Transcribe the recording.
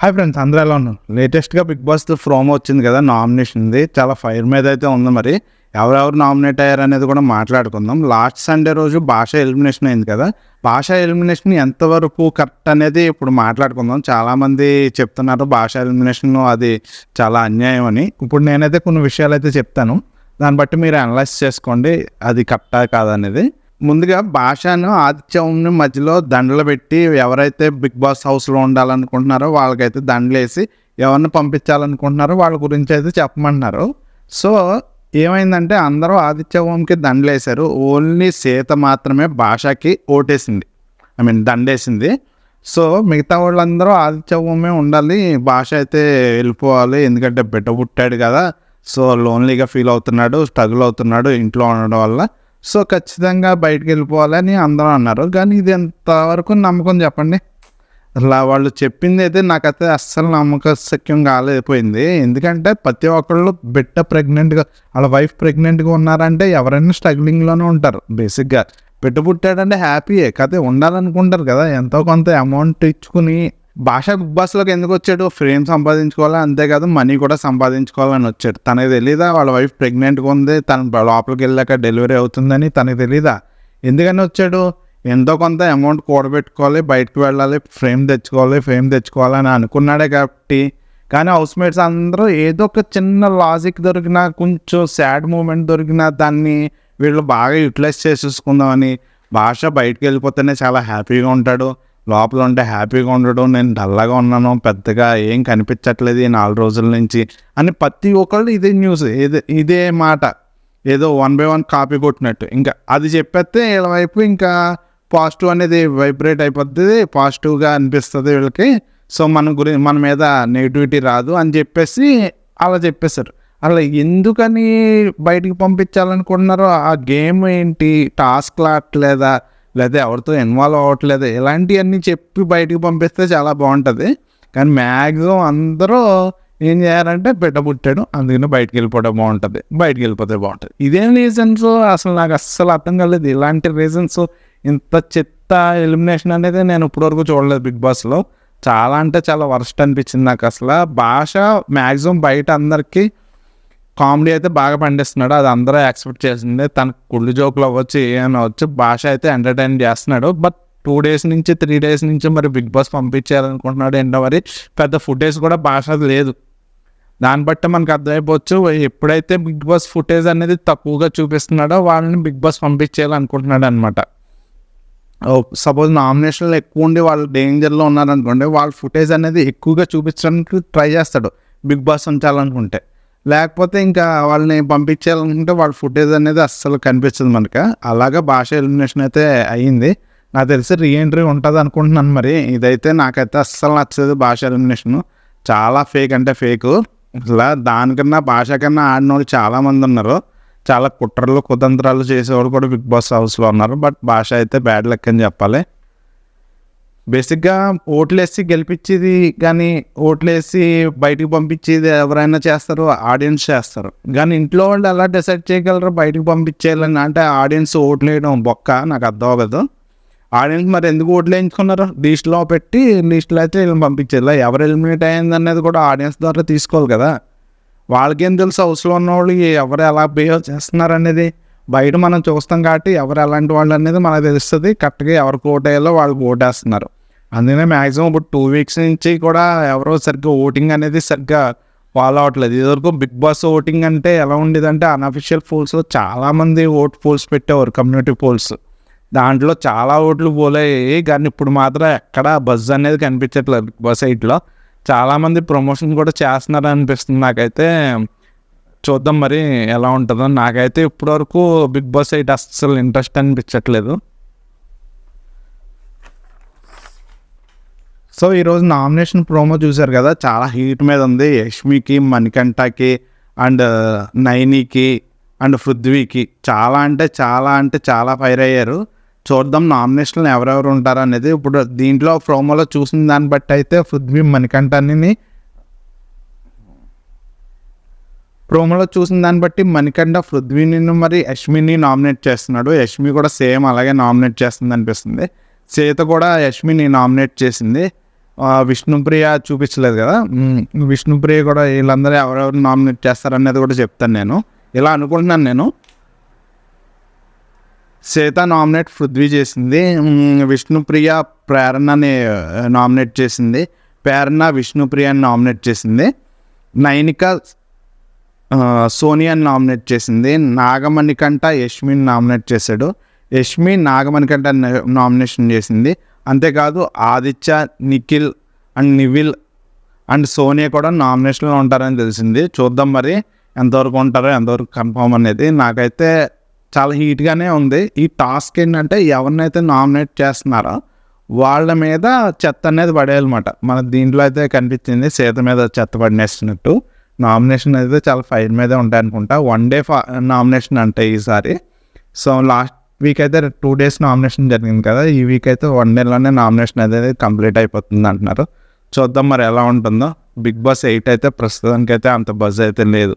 Hi friends, అందరూ ఎలా ఉన్నారు? లేటెస్ట్గా బిగ్ బాస్ ప్రోమో వచ్చింది కదా, నామినేషన్ది చాలా ఫైర్ మీద అయితే ఉంది. మరి ఎవరెవరు నామినేట్ అయ్యారు అనేది కూడా మాట్లాడుకుందాం. లాస్ట్ సండే రోజు భాష ఎలిమినేషన్ అయింది కదా, భాష ఎలిమినేషన్ ఎంతవరకు కరెక్ట్ అనేది ఇప్పుడు మాట్లాడుకుందాం. చాలామంది చెప్తున్నారు భాష ఎలిమినేషన్ అది చాలా అన్యాయం అని. ఇప్పుడు నేనైతే కొన్ని విషయాలు అయితే చెప్తాను, దాన్ని బట్టి మీరు అనలైజ్ చేసుకోండి అది కరెక్టా కాదనేది. ముందుగా భాషను ఆదిత్యంని మధ్యలో దండలు పెట్టి ఎవరైతే బిగ్ బాస్ హౌస్లో ఉండాలనుకుంటున్నారో వాళ్ళకైతే దండలేసి ఎవరిని పంపించాలనుకుంటున్నారో వాళ్ళ గురించి అయితే చెప్పమంటున్నారు. సో ఏమైందంటే అందరూ ఆదిత్య ఓంకి దండలేశారు, ఓన్లీ సీత మాత్రమే భాషకి ఓటేసింది, దండేసింది. సో మిగతా వాళ్ళందరూ ఆదిత్య ఓమే ఉండాలి, భాష అయితే వెళ్ళిపోవాలి, ఎందుకంటే బిడ్డ పుట్టాడు కదా, సో లోన్లీగా ఫీల్ అవుతున్నాడు, స్ట్రగుల్ అవుతున్నాడు ఇంట్లో ఉండడం వల్ల, సో ఖచ్చితంగా బయటకు వెళ్ళిపోవాలని అందరూ అన్నారు. కానీ ఇది ఎంతవరకు నమ్మకం చెప్పండి? అలా వాళ్ళు చెప్పింది అయితే నాకైతే అస్సలు నమ్మకశక్యం కాలేకపోయింది. ఎందుకంటే ప్రతి ఒక్కళ్ళు బిడ్డ ప్రెగ్నెంట్గా, వాళ్ళ వైఫ్ ప్రెగ్నెంట్గా ఉన్నారంటే ఎవరైనా స్ట్రగ్లింగ్లోనే ఉంటారు. బేసిక్గా బిడ్డ పుట్టాడంటే హ్యాపీయే కదా, ఉండాలనుకుంటారు కదా, ఎంతో కొంత అమౌంట్ ఇచ్చుకుని. భాష బిగ్ బాస్లోకి ఎందుకు వచ్చాడు? ఫేమ్ సంపాదించుకోవాలి, అంతేకాదు మనీ కూడా సంపాదించుకోవాలని వచ్చాడు. తనకు తెలీదా వాళ్ళ వైఫ్ ప్రెగ్నెంట్గా ఉంది, తన లోపలికి వెళ్ళాక డెలివరీ అవుతుందని తనకు తెలీదా? ఎందుకని వచ్చాడు? ఎంతో కొంత అమౌంట్ కూడబెట్టుకోవాలి, బయటకు వెళ్ళాలి, ఫేమ్ తెచ్చుకోవాలని అనుకున్నాడే కాబట్టి. కానీ హౌస్ మేట్స్ అందరూ ఏదో ఒక చిన్న లాజిక్ దొరికినా, కొంచెం సాడ్ మూమెంట్ దొరికినా దాన్ని వీళ్ళు బాగా యూటిలైజ్ చేసేసుకుందామని, భాష బయటకు వెళ్ళిపోతేనే చాలా హ్యాపీగా ఉంటాడు, లోపల ఉంటే హ్యాపీగా ఉండడం, నేను డల్లాగా ఉన్నాను, పెద్దగా ఏం కనిపించట్లేదు ఈ 4 రోజుల నుంచి అని ప్రతి ఒక్కళ్ళు ఇదే న్యూస్, ఇదే మాట, ఏదో 1 by 1 కాపీ కొట్టినట్టు. ఇంకా అది చెప్పేస్తే వీళ్ళ వైపు ఇంకా పాజిటివ్ అనేది వైబ్రేట్ అయిపోతుంది, పాజిటివ్గా అనిపిస్తుంది వీళ్ళకి. సో మన మీద నెగిటివిటీ రాదు అని చెప్పేసి అలా చెప్పేశారు. అలా ఎందుకని బయటికి పంపించాలనుకుంటున్నారో, ఆ గేమ్ ఏంటి, టాస్క్లు ఆడట్లేదా, లేదా ఎవరితో ఇన్వాల్వ్ అవ్వట్లేదు, ఇలాంటివన్నీ చెప్పి బయటికి పంపిస్తే చాలా బాగుంటుంది. కానీ మ్యాక్సిమం అందరూ ఏం చేయాలంటే బిడ్డ పుట్టాడు అందుకని బయటికి వెళ్ళిపోవడం బాగుంటుంది, బయటికి వెళ్ళిపోతే బాగుంటుంది. ఇదేం రీజన్స్ అసలు నాకు అస్సలు అర్థం కాలేదు. ఇలాంటి రీజన్స్, ఇంత చెత్త ఎలిమినేషన్ అనేది నేను ఇప్పటివరకు చూడలేదు బిగ్ బాస్లో. చాలా అంటే చాలా వర్స్ట్ అనిపించింది నాకు అసలు. భాష మ్యాక్సిమం బయట అందరికీ కామెడీ అయితే బాగా పండిస్తున్నాడు, అది అందరూ యాక్సెప్ట్ చేసిందే. తన కుళ్ళు జోకులు అవ్వచ్చు, ఏమైనా అవ్వచ్చు, భాష అయితే ఎంటర్టైన్ చేస్తున్నాడు. బట్ 2 days నుంచి 3 days నుంచి మరి బిగ్ బాస్ పంపించాలనుకుంటున్నాడు ఏంటో, మరి పెద్ద ఫుటేజ్ కూడా భాష లేదు. దాన్ని బట్టి మనకు అర్థమైపోవచ్చు, ఎప్పుడైతే బిగ్ బాస్ ఫుటేజ్ అనేది తక్కువగా చూపిస్తున్నాడో వాళ్ళని బిగ్ బాస్ పంపించేయాలనుకుంటున్నాడు అనమాట. సపోజ్ నామినేషన్లు ఎక్కువ ఉండి వాళ్ళు డేంజర్లో ఉన్నారనుకోండి, వాళ్ళ ఫుటేజ్ అనేది ఎక్కువగా చూపించడానికి ట్రై చేస్తాడు బిగ్ బాస్ ఉంచాలనుకుంటే. లేకపోతే ఇంకా వాళ్ళని పంపించాలనుకుంటే వాళ్ళ ఫుటేజ్ అనేది అస్సలు కనిపించదు మనకు. అలాగా భాష ఎలిమినేషన్ అయితే అయ్యింది. నాకు తెలిసి రీఎంట్రీ ఉంటుంది అనుకుంటున్నాను. మరి ఇదైతే నాకైతే అస్సలు నచ్చదు. భాష ఎలిమినేషన్ చాలా ఫేక్ అంటే ఫేకు. అసలు దానికన్నా భాష కన్నా ఆడిన వాళ్ళు చాలామంది ఉన్నారు, చాలా కుట్రలు కుతంత్రాలు చేసేవాళ్ళు కూడా బిగ్ బాస్ హౌస్లో ఉన్నారు. బట్ భాష అయితే బ్యాడ్ లక్ అని చెప్పాలి. బేసిక్గా ఓట్లేసి గెలిపించేది, కానీ ఓట్లేసి బయటికి పంపించేది ఎవరైనా చేస్తారు, ఆడియన్స్ చేస్తారు. కానీ ఇంట్లో వాళ్ళు ఎలా డిసైడ్ చేయగలరు బయటికి పంపించేయాలని? అంటే ఆడియన్స్ ఓట్లు వేయడం బొక్క, నాకు అర్థం అవ్వదు. ఆడియన్స్ మరి ఎందుకు ఓట్లు వేయించుకున్నారు? లిస్ట్లో పెట్టి లిస్ట్లో అయితే వీళ్ళని పంపించేది. ఎవరు ఎలిమినేట్ అయ్యింది అనేది కూడా ఆడియన్స్ ద్వారా తీసుకోవాలి కదా. వాళ్ళకేం తెలుసు హౌస్లో ఉన్న వాళ్ళు ఎవరు ఎలా బిహేవ్ చేస్తున్నారు అనేది? బయట మనం చూస్తాం కాబట్టి ఎవరు ఎలాంటి వాళ్ళు అనేది మనకు తెలుస్తుంది. కరెక్ట్గా ఎవరికి ఓటు వేయాలో వాళ్ళకి ఓటేస్తున్నారు. అందుకనే మ్యాక్సిమం ఇప్పుడు 2 weeks నుంచి కూడా ఎవరో సరిగ్గా ఓటింగ్ అనేది సరిగ్గా ఫాలో అవ్వట్లేదు. ఇదివరకు బిగ్ బాస్ ఓటింగ్ అంటే ఎలా ఉండేదంటే, అన్అఫిషియల్ పోల్స్లో చాలామంది పోల్స్ పెట్టేవారు, కమ్యూనిటీ పోల్స్. దాంట్లో చాలా ఓట్లు పోలేయి. కానీ ఇప్పుడు మాత్రం ఎక్కడ బజ్ అనేది కనిపించట్లేదు బిగ్ బాస్ 8లో. చాలామంది ప్రమోషన్ కూడా చేస్తున్నారు అనిపిస్తుంది నాకైతే. చూద్దాం మరి ఎలా ఉంటుందో. నాకైతే ఇప్పటివరకు బిగ్ బాస్ 8 అస్సలు ఇంట్రెస్ట్ అనిపించట్లేదు. సో ఈరోజు నామినేషన్ ప్రోమో చూశారు కదా, చాలా హీట్ మీద ఉంది. యష్మికి, మణికంఠకి అండ్ నైనికి అండ్ పృథ్వీకి చాలా అంటే చాలా ఫైర్ అయ్యారు. చూద్దాం నామినేషన్లో ఎవరెవరు ఉంటారు అనేది. ఇప్పుడు దీంట్లో ప్రోమోలో చూసిన దాన్ని బట్టి అయితే పృథ్వీ మణికంఠ పృథ్వీని మరి యష్మిని నామినేట్ చేస్తున్నాడు. యష్మి కూడా సేమ్ అలాగే నామినేట్ చేస్తుంది అనిపిస్తుంది. సీత కూడా యష్మిని నామినేట్ చేసింది. విష్ణుప్రియ చూపించలేదు కదా, విష్ణుప్రియ కూడా వీళ్ళందరూ ఎవరెవరు నామినేట్ చేస్తారనేది కూడా చెప్తాను. నేను ఇలా అనుకుంటున్నాను. నేను శ్వేత నామినేట్ పృథ్వీ చేసింది, విష్ణుప్రియ ప్రేరణని నామినేట్ చేసింది, ప్రేరణ విష్ణుప్రియని నామినేట్ చేసింది, నైనిక సోనియాని నామినేట్ చేసింది, నాగమణికంట యష్మిని నామినేట్ చేశాడు, యష్మి నాగమణికంట నామినేషన్ చేసింది. అంతేకాదు ఆదిత్య, నిఖిల్ అండ్ నివిల్ అండ్ సోనియా కూడా నామినేషన్లో ఉంటారని తెలిసింది. చూద్దాం మరి ఎంతవరకు ఉంటారో ఎంతవరకు కన్ఫర్మ్ అనేది. నాకైతే చాలా హీట్గానే ఉంది. ఈ టాస్క్ ఏంటంటే ఎవరినైతే నామినేట్ చేస్తున్నారో వాళ్ళ మీద చెత్త అనేది పడేయాలన్నమాట. మన దీంట్లో అయితే కనిపించింది సీత మీద చెత్త పడినేస్తున్నట్టు. నామినేషన్ అయితే చాలా ఫైర్ మీదే ఉంటాయి అనుకుంటా. 1 డే నామినేషన్ అంటే ఈసారి. సో లాస్ట్ వీక్ అయితే 2 days నామినేషన్ జరిగింది కదా, ఈ వీక్ అయితే 1 dayలోనే నామినేషన్ అనేది కంప్లీట్ అయిపోతుంది అంటున్నారు. చూద్దాం మరి ఎలా ఉంటుందో. బిగ్ బాస్ 8 అయితే ప్రస్తుతానికి అయితే అంత బజ్ అయితే లేదు.